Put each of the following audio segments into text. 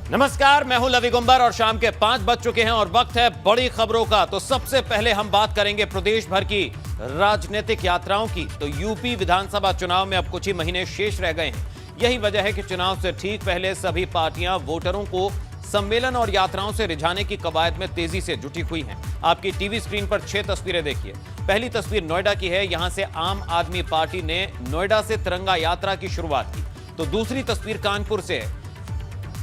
नमस्कार, मैं हूं लवी गुंबर और शाम के 5 बज चुके हैं और वक्त है बड़ी खबरों का। तो सबसे पहले हम बात करेंगे प्रदेश भर की राजनीतिक यात्राओं की। तो यूपी विधानसभा चुनाव में अब कुछ ही महीने शेष रह गए हैं। यही वजह है कि चुनाव से ठीक पहले सभी पार्टियां वोटरों को सम्मेलन और यात्राओं से रिझाने की कवायद में तेजी से जुटी हुई हैं। आपकी टीवी स्क्रीन पर 6 तस्वीरें देखिए। पहली तस्वीर नोएडा की है। यहां से आम आदमी पार्टी ने नोएडा से तिरंगा यात्रा की शुरुआत की। तो दूसरी तस्वीर कानपुर से है,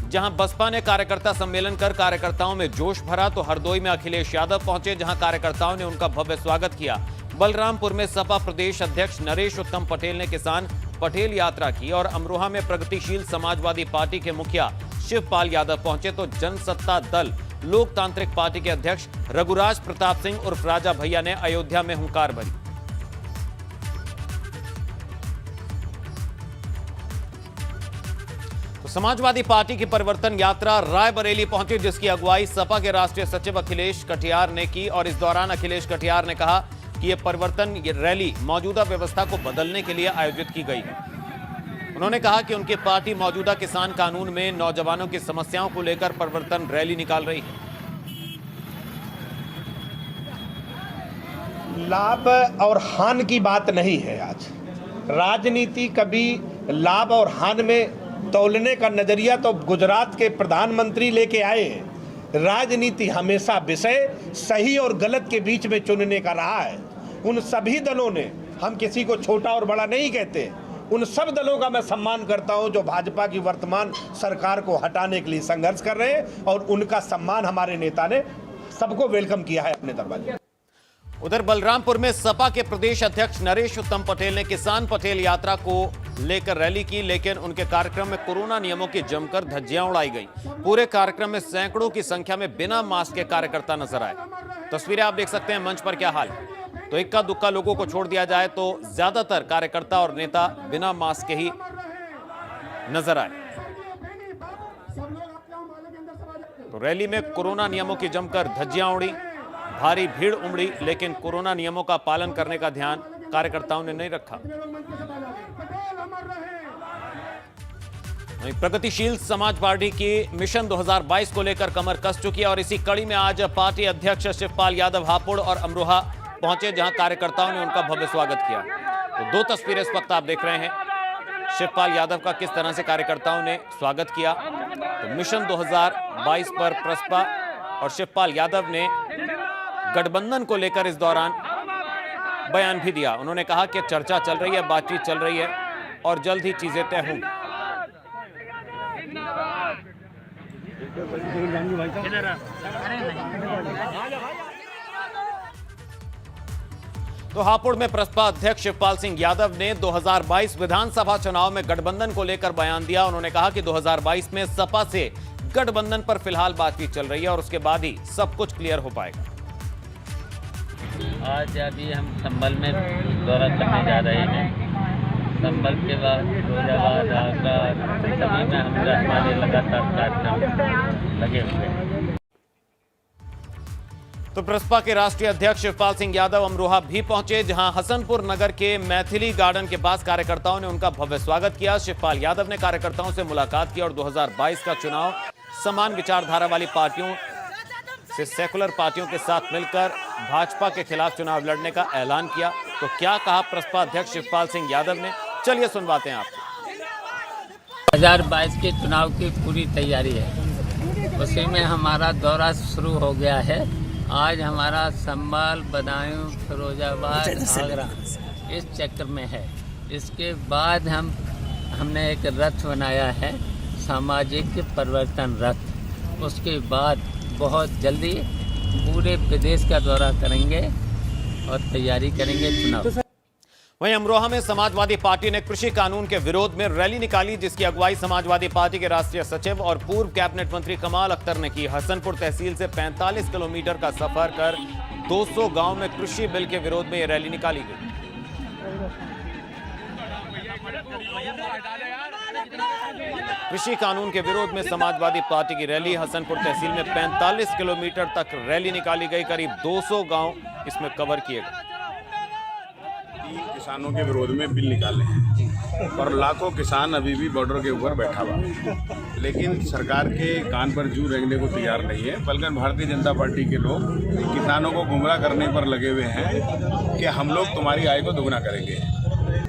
जहां बसपा ने कार्यकर्ता सम्मेलन कर कार्यकर्ताओं में जोश भरा। तो हरदोई में अखिलेश यादव पहुंचे, जहां कार्यकर्ताओं ने उनका भव्य स्वागत किया। बलरामपुर में सपा प्रदेश अध्यक्ष नरेश उत्तम पटेल ने किसान पटेल यात्रा की और अमरोहा में प्रगतिशील समाजवादी पार्टी के मुखिया शिवपाल यादव पहुंचे। तो जनसत्ता दल लोकतांत्रिक पार्टी के अध्यक्ष रघुराज प्रताप सिंह उर्फ राजा भैया ने अयोध्या में हुंकार भरी। तो समाजवादी पार्टी की परिवर्तन यात्रा रायबरेली पहुंची, जिसकी अगुवाई सपा के राष्ट्रीय सचिव अखिलेश कटियार ने की। और इस दौरान अखिलेश कटियार ने कहा कि यह परिवर्तन रैली मौजूदा व्यवस्था को बदलने के लिए आयोजित की गई है। उन्होंने कहा कि उनकी पार्टी मौजूदा किसान कानून में नौजवानों की समस्याओं को लेकर परिवर्तन रैली निकाल रही है। लाभ और हानि की बात नहीं है। आज राजनीति कभी लाभ और हानि में तौलने का नजरिया तो गुजरात के प्रधानमंत्री लेके आए हैं। राजनीति हमेशा विषय सही और गलत के बीच में चुनने का रहा है। उन सभी दलों ने, हम किसी को छोटा और बड़ा नहीं कहते, उन सब दलों का मैं सम्मान करता हूं जो भाजपा की वर्तमान सरकार को हटाने के लिए संघर्ष कर रहे हैं, और उनका सम्मान हमारे नेता ने सबको वेलकम किया है अपने दरबार। उधर बलरामपुर में सपा के प्रदेश अध्यक्ष नरेश उत्तम पटेल ने किसान पटेल यात्रा को लेकर रैली की, लेकिन उनके कार्यक्रम में कोरोना नियमों की जमकर धज्जियां उड़ाई गई। पूरे कार्यक्रम में सैकड़ों की संख्या में बिना मास्क के कार्यकर्ता नजर आए। तस्वीरें आप देख सकते हैं मंच पर क्या हाल है। तो इक्का दुक्का लोगों को छोड़ दिया जाए तो ज्यादातर कार्यकर्ता और नेता बिना मास्क के ही नजर आए। तो रैली में कोरोना नियमों की जमकर धज्जियां उड़ी, भारी भीड़ उमड़ी, लेकिन कोरोना नियमों का पालन करने का ध्यान कार्यकर्ताओं ने नहीं रखा। प्रगतिशील समाज पार्टी की मिशन 2022 को लेकर कमर कस चुकी है और इसी कड़ी में आज पार्टी अध्यक्ष शिवपाल यादव हापुड़ और अमरोहा पहुंचे, जहां कार्यकर्ताओं ने उनका भव्य स्वागत किया। तो 2 तस्वीरें इस वक्त आप देख रहे हैं शिवपाल यादव का, किस तरह से कार्यकर्ताओं ने स्वागत किया। तो मिशन 2022 पर प्रसपा और शिवपाल यादव ने गठबंधन को लेकर इस दौरान बयान भी दिया। उन्होंने कहा कि चर्चा चल रही है, बातचीत चल रही है और जल्द ही चीजें तय होंगी। तो हापुड़ में प्रसपा अध्यक्ष शिवपाल सिंह यादव ने 2022 विधानसभा चुनाव में गठबंधन को लेकर बयान दिया। उन्होंने कहा कि 2022 में सपा से गठबंधन पर फिलहाल बातचीत चल रही है और उसके बाद ही सब कुछ क्लियर हो पाएगा। आज अभी हम संभल में दौरा करने जा रहे हैं। संभल के बाद फिरोजाबाद, आगरा, सभी में हमारे लगातार कार्यक्रम लगे हुए हैं। तो प्रसपा के राष्ट्रीय अध्यक्ष शिवपाल सिंह यादव अमरोहा भी पहुंचे, जहां हसनपुर नगर के मैथिली गार्डन के पास कार्यकर्ताओं ने उनका भव्य स्वागत किया। शिवपाल यादव ने कार्यकर्ताओं से मुलाकात की और 2022 का चुनाव समान विचारधारा वाली पार्टियों से सेकुलर पार्टियों के साथ मिलकर भाजपा के खिलाफ चुनाव लड़ने का ऐलान किया। तो क्या कहा प्रसपा अध्यक्ष शिवपाल सिंह यादव ने, चलिए सुनवाते हैं आपको। 2022 के चुनाव की पूरी तैयारी है, उसी में हमारा दौरा शुरू हो गया है। आज हमारा संभल, बदायूं, फिरोजाबाद, आगरा इस चक्कर में है। इसके बाद हमने एक रथ बनाया है, सामाजिक परिवर्तन रथ। उसके बाद बहुत जल्दी पूरे प्रदेश का दौरा करेंगे और तैयारी करेंगे चुनाव। वहीं अमरोहा में समाजवादी पार्टी ने कृषि कानून के विरोध में रैली निकाली, जिसकी अगुवाई समाजवादी पार्टी के राष्ट्रीय सचिव और पूर्व कैबिनेट मंत्री कमाल अख्तर ने की। हसनपुर तहसील से 45 किलोमीटर का सफर कर 200 गांव में कृषि बिल के विरोध में यह रैली निकाली गई। कृषि कानून के विरोध में समाजवादी पार्टी की रैली हसनपुर तहसील में 45 किलोमीटर तक रैली निकाली गई। करीब 200 गांव इसमें कवर किए गए। किसानों के विरोध में बिल निकाले हैं और लाखों किसान अभी भी बॉर्डर के ऊपर बैठा हुआ है, लेकिन सरकार के कान पर जू रेंगने को तैयार नहीं है। बल्कि भारतीय जनता पार्टी के लोग किसानों को गुमराह करने पर लगे हुए हैं कि हम लोग तुम्हारी आय को दोगुना करेंगे।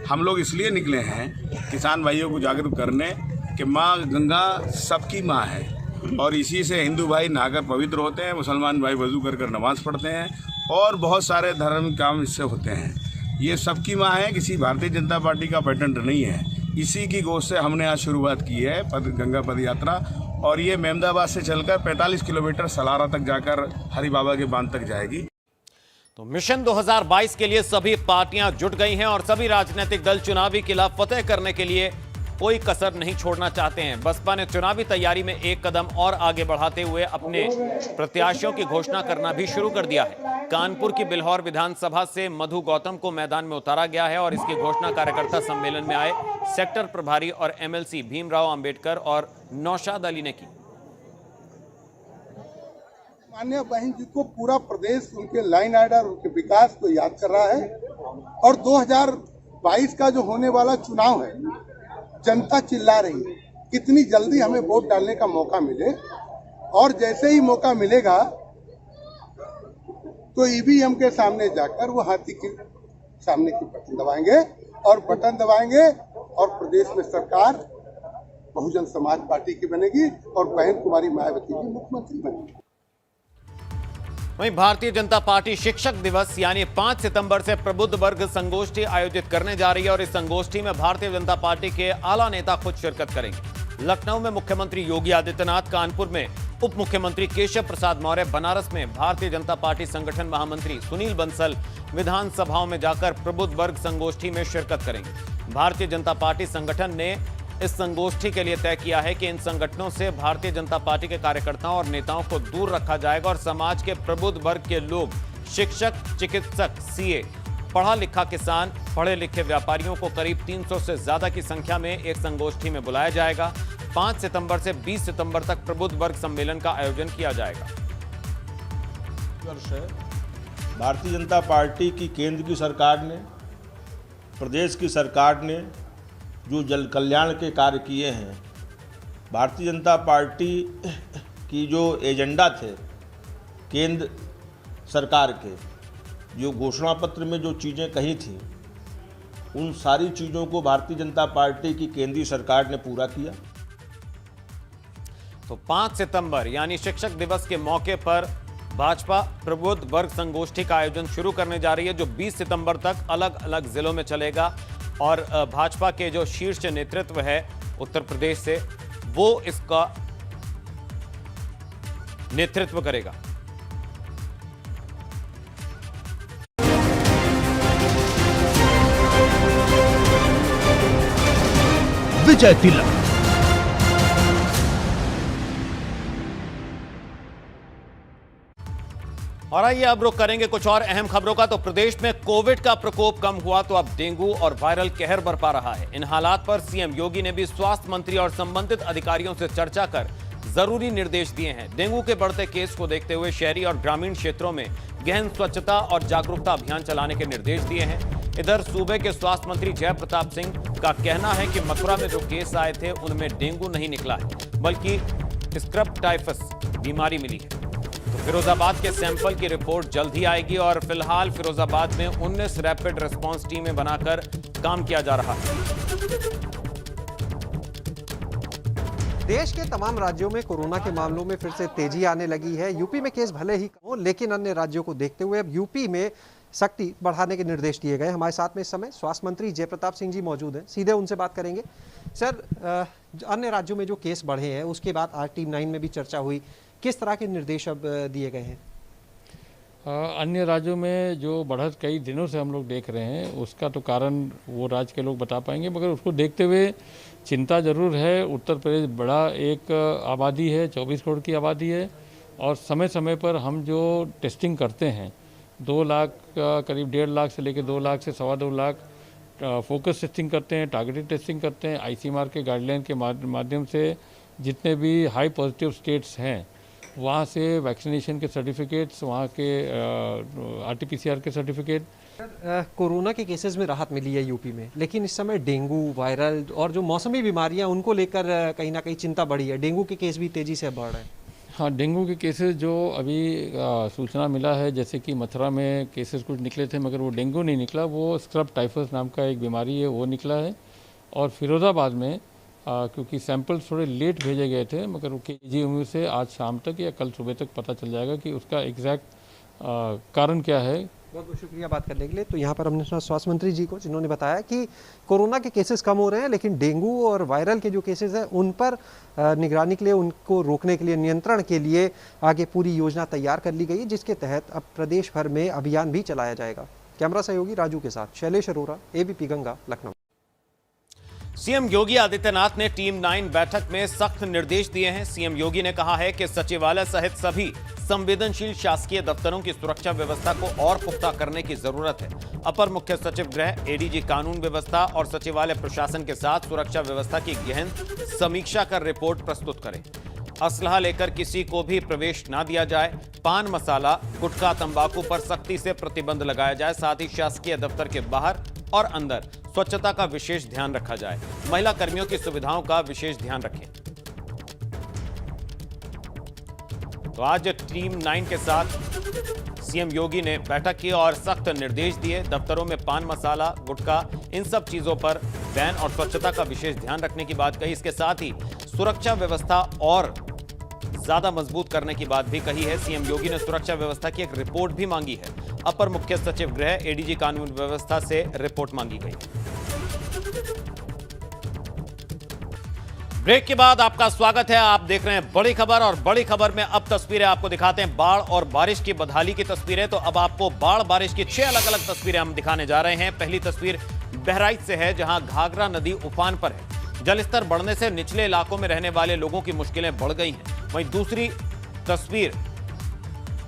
हम लोग इसलिए निकले हैं किसान भाइयों को जागरूक करने कि माँ गंगा सबकी माँ है और इसी से हिंदू भाई नहाकर पवित्र होते हैं, मुसलमान भाई वजू कर नमाज़ पढ़ते हैं और बहुत सारे धर्म काम इससे होते हैं। ये सबकी माँ है, किसी भारतीय जनता पार्टी का पेटेंट नहीं है। इसी की गोद से हमने आज शुरुआत की है गंगा पद यात्रा और ये मेमदाबाद से चलकर 45 किलोमीटर सलारा तक जाकर हरि बाबा के बांध तक जाएगी। तो मिशन 2022 के लिए सभी पार्टियां जुट गई हैं और सभी राजनीतिक दल चुनावी किला फतेह करने के लिए कोई कसर नहीं छोड़ना चाहते हैं। बसपा ने चुनावी तैयारी में एक कदम और आगे बढ़ाते हुए अपने प्रत्याशियों की घोषणा करना भी शुरू कर दिया है। कानपुर की बिल्हौर विधानसभा से मधु गौतम को मैदान में उतारा गया है और इसकी घोषणा कार्यकर्ता सम्मेलन में आए सेक्टर प्रभारी और एमएलसी भीमराव अंबेडकर और नौशाद अली ने की। माननीय बहन जी को पूरा प्रदेश उनके लाइन आर्डर, उनके विकास को याद कर रहा है और 2022 का जो होने वाला चुनाव है, जनता चिल्ला रही है कितनी जल्दी हमें वोट डालने का मौका मिले और जैसे ही मौका मिलेगा तो ईवीएम के सामने जाकर वो हाथी के सामने की बटन दबाएंगे और बटन दबाएंगे और प्रदेश में सरकार बहुजन समाज पार्टी की बनेगी और बहन कुमारी मायावती जी मुख्यमंत्री बनेगी। वहीं भारतीय जनता पार्टी शिक्षक दिवस यानी 5 सितंबर से प्रबुद्ध वर्ग संगोष्ठी आयोजित करने जा रही है और इस संगोष्ठी में भारतीय जनता पार्टी के आला नेता खुद शिरकत करेंगे। लखनऊ में मुख्यमंत्री योगी आदित्यनाथ, कानपुर में उप मुख्यमंत्री केशव प्रसाद मौर्य, बनारस में भारतीय जनता पार्टी संगठन महामंत्री सुनील बंसल विधानसभाओं में जाकर प्रबुद्ध वर्ग संगोष्ठी में शिरकत करेंगे। भारतीय जनता पार्टी संगठन ने इस संगोष्ठी के लिए तय किया है कि इन संगठनों से भारतीय जनता पार्टी के कार्यकर्ताओं और नेताओं को दूर रखा जाएगा और समाज के प्रबुद्ध वर्ग के लोग, शिक्षक, चिकित्सक, सीए, पढ़ा लिखा किसान, पढ़े लिखे व्यापारियों को करीब 300 से ज्यादा की संख्या में एक संगोष्ठी में बुलाया जाएगा। 5 सितंबर से 20 सितंबर तक प्रबुद्ध वर्ग सम्मेलन का आयोजन किया जाएगा। भारतीय जनता पार्टी की केंद्र की सरकार ने, प्रदेश की सरकार ने जो जन कल्याण के कार्य किए हैं, भारतीय जनता पार्टी की जो एजेंडा थे केंद्र सरकार के, जो घोषणा पत्र में जो चीज़ें कही थी, उन सारी चीज़ों को भारतीय जनता पार्टी की केंद्रीय सरकार ने पूरा किया। तो 5 सितंबर यानी शिक्षक दिवस के मौके पर भाजपा प्रबुद्ध वर्ग संगोष्ठी का आयोजन शुरू करने जा रही है, जो 20 सितंबर तक अलग अलग जिलों में चलेगा और भाजपा के जो शीर्ष नेतृत्व है उत्तर प्रदेश से, वो इसका नेतृत्व करेगा। विजय तिलक। और आइए अब रुख करेंगे कुछ और अहम खबरों का। तो प्रदेश में कोविड का प्रकोप कम हुआ तो अब डेंगू और वायरल कहर बरपा रहा है। इन हालात पर सीएम योगी ने भी स्वास्थ्य मंत्री और संबंधित अधिकारियों से चर्चा कर जरूरी निर्देश दिए हैं। डेंगू के बढ़ते केस को देखते हुए शहरी और ग्रामीण क्षेत्रों में गहन स्वच्छता और जागरूकता अभियान चलाने के निर्देश दिए हैं। इधर सूबे के स्वास्थ्य मंत्री जय प्रताप सिंह का कहना है कि मथुरा में जो केस आए थे उनमें डेंगू नहीं निकला है, बल्कि स्क्रब टाइफस बीमारी मिली है। तो फिरोजाबाद के सैंपल की रिपोर्ट जल्द ही आएगी और फिलहाल फिरोजाबाद में 19 रैपिड रिस्पांस टीमें बनाकर काम किया जा रहा है। देश के तमाम राज्यों में कोरोना के मामलों में फिर से तेजी आने लगी है। यूपी में केस भले ही कम हो, लेकिन अन्य राज्यों को देखते हुए अब यूपी में सख्ती बढ़ाने के निर्देश दिए गए। हमारे साथ में इस समय स्वास्थ्य मंत्री जय प्रताप सिंह जी मौजूद हैं, सीधे उनसे बात करेंगे। सर, अन्य राज्यों में जो केस बढ़े हैं उसके बाद आज टीम 9 में भी चर्चा हुई, किस तरह के निर्देश अब दिए गए हैं? अन्य राज्यों में जो बढ़त कई दिनों से हम लोग देख रहे हैं, उसका तो कारण वो राज्य के लोग बता पाएंगे, मगर उसको देखते हुए चिंता जरूर है। उत्तर प्रदेश बड़ा एक आबादी है, 24 करोड़ की आबादी है और समय समय पर हम जो टेस्टिंग करते हैं 2 लाख करीब 1.5 लाख से लेकर 2 लाख से 2.25 लाख फोकस टेस्टिंग करते हैं, टारगेटेड टेस्टिंग करते हैं। आईसीएमआर के गाइडलाइन के माध्यम से जितने भी हाई पॉजिटिव स्टेट्स हैं वहाँ से वैक्सीनेशन के सर्टिफिकेट्स, वहाँ के RT-PCR के सर्टिफिकेट। कोरोना के केसेस में राहत मिली है यूपी में, लेकिन इस समय डेंगू, वायरल और जो मौसमी बीमारियां उनको लेकर कहीं ना कहीं चिंता बढ़ी है। डेंगू के केस भी तेज़ी से बढ़ रहे हैं। हाँ, डेंगू के केसेस जो अभी सूचना मिला है, जैसे कि मथुरा में केसेस कुछ निकले थे, मगर वो डेंगू नहीं निकला, वो स्क्रब टाइफस नाम का एक बीमारी है, वो निकला है। और फिरोज़ाबाद में क्योंकि सैंपल्स थोड़े लेट भेजे गए थे, मगर वो KGMU से आज शाम तक या कल सुबह तक पता चल जाएगा कि उसका एग्जैक्ट कारण क्या है। बहुत बहुत शुक्रिया बात करने के लिए। तो यहाँ पर हमने सुना स्वास्थ्य मंत्री जी को, जिन्होंने बताया कि कोरोना के केसेस कम हो रहे हैं, लेकिन डेंगू और वायरल के जो केसेस हैं उन पर निगरानी के लिए, उनको रोकने के लिए, नियंत्रण के लिए आगे पूरी योजना तैयार कर ली गई है, जिसके तहत अब प्रदेश भर में अभियान भी चलाया जाएगा। कैमरा सहयोगी राजू के साथ शैलेश अरोरा, ABP गंगा, लखनऊ। सीएम योगी आदित्यनाथ ने टीम 9 बैठक में सख्त निर्देश दिए हैं। सीएम योगी ने कहा है कि सचिवालय सहित सभी संवेदनशील शासकीय दफ्तरों की सुरक्षा व्यवस्था को और पुख्ता करने की जरूरत है। अपर मुख्य सचिव गृह, ADG कानून व्यवस्था और सचिवालय प्रशासन के साथ सुरक्षा व्यवस्था की गहन समीक्षा कर रिपोर्ट प्रस्तुत करें। असलहा लेकर किसी को भी प्रवेश ना दिया जाए। पान मसाला, गुटखा, तंबाकू पर सख्ती से प्रतिबंध लगाया जाए। साथ ही शासकीय दफ्तर के बाहर और अंदर स्वच्छता का विशेष ध्यान रखा जाए। महिला कर्मियों की सुविधाओं का विशेष ध्यान रखें। तो आज टीम 9 के साथ सीएम योगी ने बैठक की और सख्त निर्देश दिए। दफ्तरों में पान मसाला, गुटखा, इन सब चीजों पर बैन और स्वच्छता का विशेष ध्यान रखने की बात कही। इसके साथ ही सुरक्षा व्यवस्था और ज्यादा मजबूत करने की बात भी कही है। सीएम योगी ने सुरक्षा व्यवस्था की एक रिपोर्ट भी मांगी है। अपर मुख्य सचिव गृह, ADG कानून व्यवस्था से रिपोर्ट मांगी गई। ब्रेक के बाद आपका स्वागत है। आप देख रहे हैं बड़ी खबर, और बड़ी खबर में अब तस्वीरें आपको दिखाते हैं बाढ़ और बारिश की बदहाली की तस्वीरें। तो अब आपको बाढ़ बारिश की 6 अलग अलग तस्वीरें हम दिखाने जा रहे हैं। पहली तस्वीर बहराइच से है, जहां घाघरा नदी उफान पर है। जलस्तर बढ़ने से निचले इलाकों में रहने वाले लोगों की मुश्किलें बढ़ गई हैं। वहीं दूसरी तस्वीर,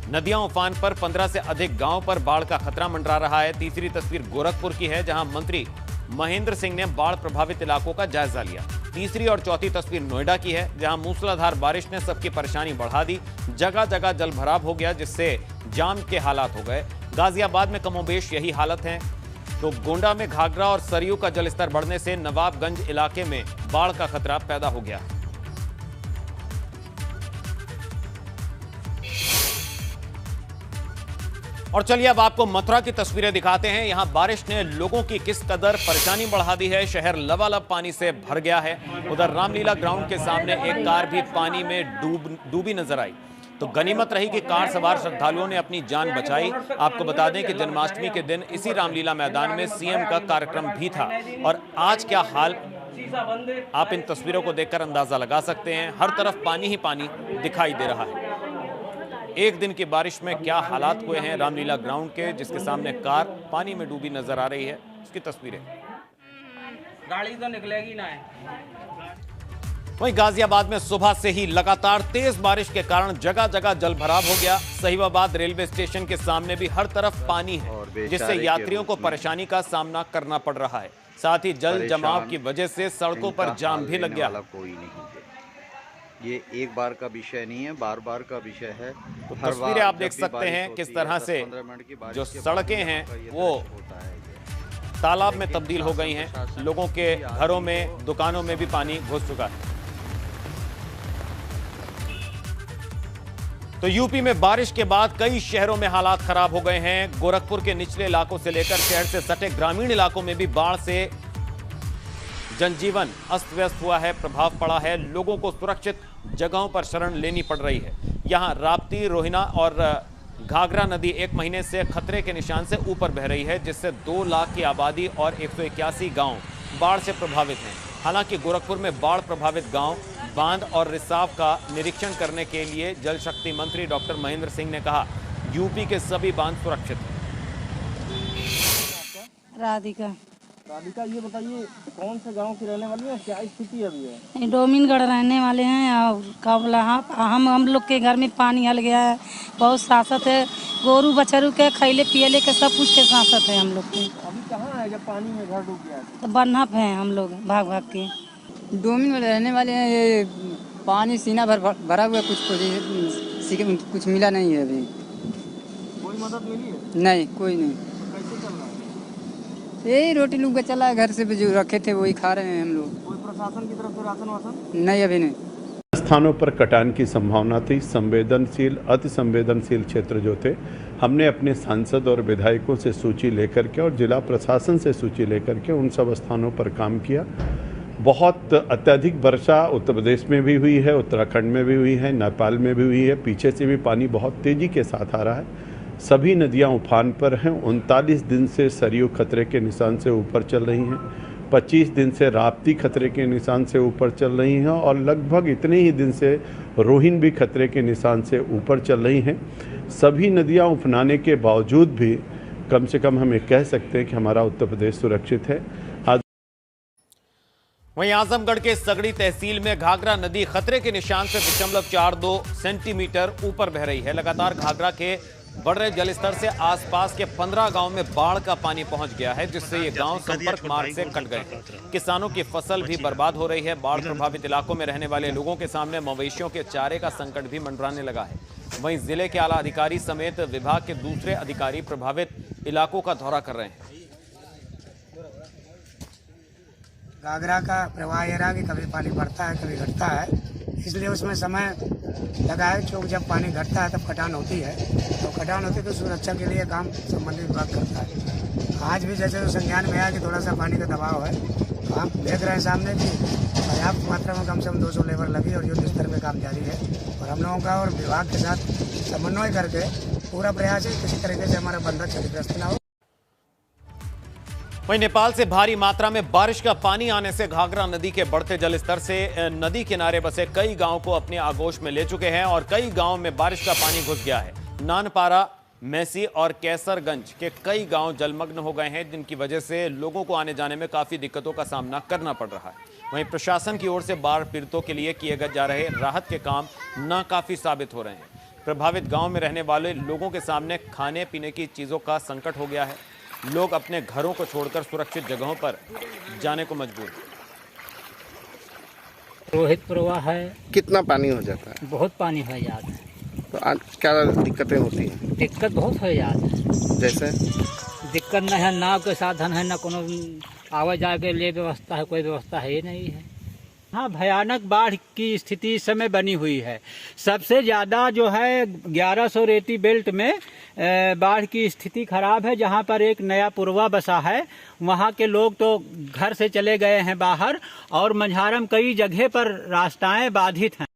नदियां उफान पर, 15 से अधिक गांव पर बाढ़ का खतरा मंडरा रहा है। तीसरी तस्वीर गोरखपुर की है, जहां मंत्री महेंद्र सिंह ने बाढ़ प्रभावित इलाकों का जायजा लिया। तीसरी और चौथी तस्वीर नोएडा की है, जहां मूसलाधार बारिश ने सबकी परेशानी बढ़ा दी। जगह जगह जलभराव हो गया, जिससे जाम के हालात हो गए। गाजियाबाद में कमोबेश यही हालत है। तो गोंडा में घाघरा और सरयू का जलस्तर बढ़ने से नवाबगंज इलाके में बाढ़ का खतरा पैदा हो गया। और चलिए अब आपको मथुरा की तस्वीरें दिखाते हैं। यहां बारिश ने लोगों की किस कदर परेशानी बढ़ा दी है। शहर लबालब पानी से भर गया है। उधर रामलीला ग्राउंड के सामने एक कार भी पानी में डूबी नजर आई। तो गनीमत रही कि कार सवार श्रद्धालुओं ने अपनी जान बचाई। आपको बता दें कि जन्माष्टमी के दिन इसी रामलीला मैदान में सीएम का कार्यक्रम भी था। और आज क्या हाल, आप इन तस्वीरों को देखकर अंदाजा लगा सकते हैं। हर तरफ पानी ही पानी दिखाई दे रहा है। एक दिन की बारिश में क्या हालात हुए हैं रामलीला ग्राउंड के, जिसके सामने कार पानी में डूबी नजर आ रही है। उसकी तस्वीरें। गाड़ी तो निकलेगी ना। वहीं गाजियाबाद में सुबह से ही लगातार तेज बारिश के कारण जगह जगह जलभराव हो गया। सहीबाबाद रेलवे स्टेशन के सामने भी हर तरफ पानी है, जिससे यात्रियों को परेशानी का सामना करना पड़ रहा है। साथ ही जल जमाव की वजह से सड़कों पर जाम भी लग गया। ये एक बार का विषय नहीं है, बार बार का विषय है। तो तस्वीरें आप देख सकते हैं किस तरह से जो सड़कें हैं वो तालाब में तब्दील हो गई हैं। लोगों के घरों में, दुकानों में भी पानी घुस चुका है। तो यूपी में बारिश के बाद कई शहरों में हालात खराब हो गए हैं। गोरखपुर के निचले इलाकों से लेकर शहर से सटे ग्रामीण इलाकों में भी बाढ़ से जनजीवन अस्त व्यस्त हुआ है, प्रभाव पड़ा है। लोगों को सुरक्षित जगहों पर शरण लेनी पड़ रही है। यहां राप्ती, रोहिना और घाघरा नदी एक महीने से खतरे के निशान से ऊपर बह रही है, जिससे 2 लाख की आबादी और 181 गांव बाढ़ से प्रभावित हैं। हालांकि गोरखपुर में बाढ़ प्रभावित गांव, बांध और रिसाव का निरीक्षण करने के लिए जल शक्ति मंत्री डॉक्टर महेंद्र सिंह ने कहा, यूपी के सभी बांध सुरक्षित हैं। राधिका, ये बताइए कौन से गांव की रहने वाली है, क्या स्थिति अभी है? डोमिनगढ़ रहने वाले हैं। और का बोला, हम लोग के घर में पानी हल गया है, बहुत सासत है। गोरू बछरू के खैले पियले के सब कुछ के सासत है हम लोग के। अभी कहाँ है जब पानी में घर डूब गया? तो बन्हप है हम लोग भाग भाग के। डोमिनगढ़ रहने वाले हैं। ये पानी सीना भर भरा हुआ, कुछ किसी के कुछ मिला नहीं है अभी। कोई मदद मिली है? नहीं, कोई नहीं। तो कैसे चल रहा है? यही रोटी लुग्गा चला है, घर से जो रखे थे वही खा रहे हैं हम लोग। कोई प्रशासन की तरफ से राशन वासन? नहीं, अभी नहीं। स्थानों पर कटान की संभावना थी। संवेदनशील, अति संवेदनशील क्षेत्र जो थे, हमने अपने सांसद और विधायकों से सूची लेकर के और जिला प्रशासन से सूची लेकर के उन सब स्थानों पर काम किया। बहुत अत्यधिक वर्षा उत्तर प्रदेश में भी हुई है, उत्तराखंड में भी हुई है, नेपाल में भी हुई है। पीछे से भी पानी बहुत तेज़ी के साथ आ रहा है। सभी नदियां उफान पर हैं। 39 दिन से सरयू खतरे के निशान से ऊपर चल रही हैं। 25 दिन से राप्ती खतरे के निशान से ऊपर चल रही हैं और लगभग इतने ही दिन से रोहिन भी खतरे के निशान से ऊपर चल रही हैं। सभी नदियां उफनाने के बावजूद भी कम से कम हम ये कह सकते हैं कि हमारा उत्तर प्रदेश सुरक्षित है। वहीं आजमगढ़ के सगड़ी तहसील में घाघरा नदी खतरे के निशान से 0.42 सेंटीमीटर ऊपर बह रही है। लगातार घाघरा के बढ़ रहे जलस्तर से आसपास के 15 गांव में बाढ़ का पानी पहुंच गया है, जिससे ये गांव संपर्क मार्ग से कट गए। किसानों की फसल भी बर्बाद हो रही है। बाढ़ प्रभावित इलाकों में रहने वाले लोगों के सामने मवेशियों के चारे का संकट भी मंडराने लगा है। वहीं जिले के आला अधिकारी समेत विभाग के दूसरे अधिकारी प्रभावित इलाकों का दौरा कर रहे हैं। घाघरा का प्रवाह ये रहा कि कभी पानी बढ़ता है, कभी घटता है, इसलिए उसमें समय लगा है। क्योंकि जब पानी घटता है तब कटान होती है, तो कटान होती है तो सुरक्षा के लिए काम संबंधित विभाग करता है। आज भी जैसे तो संज्ञान में आया कि थोड़ा सा पानी का दबाव है, तो हम देख रहे हैं सामने कि पर्याप्त मात्रा में कम से कम 200 लेबर लगी और युद्ध स्तर पर काम जारी है। और हम लोगों का और विभाग के साथ समन्वय करके पूरा प्रयास है किसी तरीके से हमारा बंदा क्षतिग्रस्त न हो। वहीं नेपाल से भारी मात्रा में बारिश का पानी आने से घाघरा नदी के बढ़ते जलस्तर से नदी किनारे बसे कई गांव को अपने आगोश में ले चुके हैं और कई गांव में बारिश का पानी घुस गया है। नानपारा, मैसी और कैसरगंज के कई गांव जलमग्न हो गए हैं, जिनकी वजह से लोगों को आने जाने में काफी दिक्कतों का सामना करना पड़ रहा है। वहीं प्रशासन की ओर से बाढ़ पीड़ितों के लिए किए जा रहे राहत के काम नाकाफी साबित हो रहे हैं। प्रभावित गाँव में रहने वाले लोगों के सामने खाने पीने की चीजों का संकट हो गया है। लोग अपने घरों को छोड़कर सुरक्षित जगहों पर जाने को मजबूर हैं। रोहित प्रवाह है। कितना पानी हो जाता है? बहुत पानी हो जाता है। तो आज क्या दिक्कतें होती हैं? दिक्कत बहुत हो जाता है। जैसे दिक्कत न है, नाव के साधन है, न कोनो आवाज जाए के लिए व्यवस्था है, कोई व्यवस्था है ही नहीं है। हाँ, भयानक बाढ़ की स्थिति इस समय बनी हुई है। सबसे ज़्यादा जो है 1100 रेती बेल्ट में बाढ़ की स्थिति खराब है। जहाँ पर एक नया पुरवा बसा है, वहाँ के लोग तो घर से चले गए हैं बाहर और मंझारम कई जगह पर रास्ताएं बाधित हैं।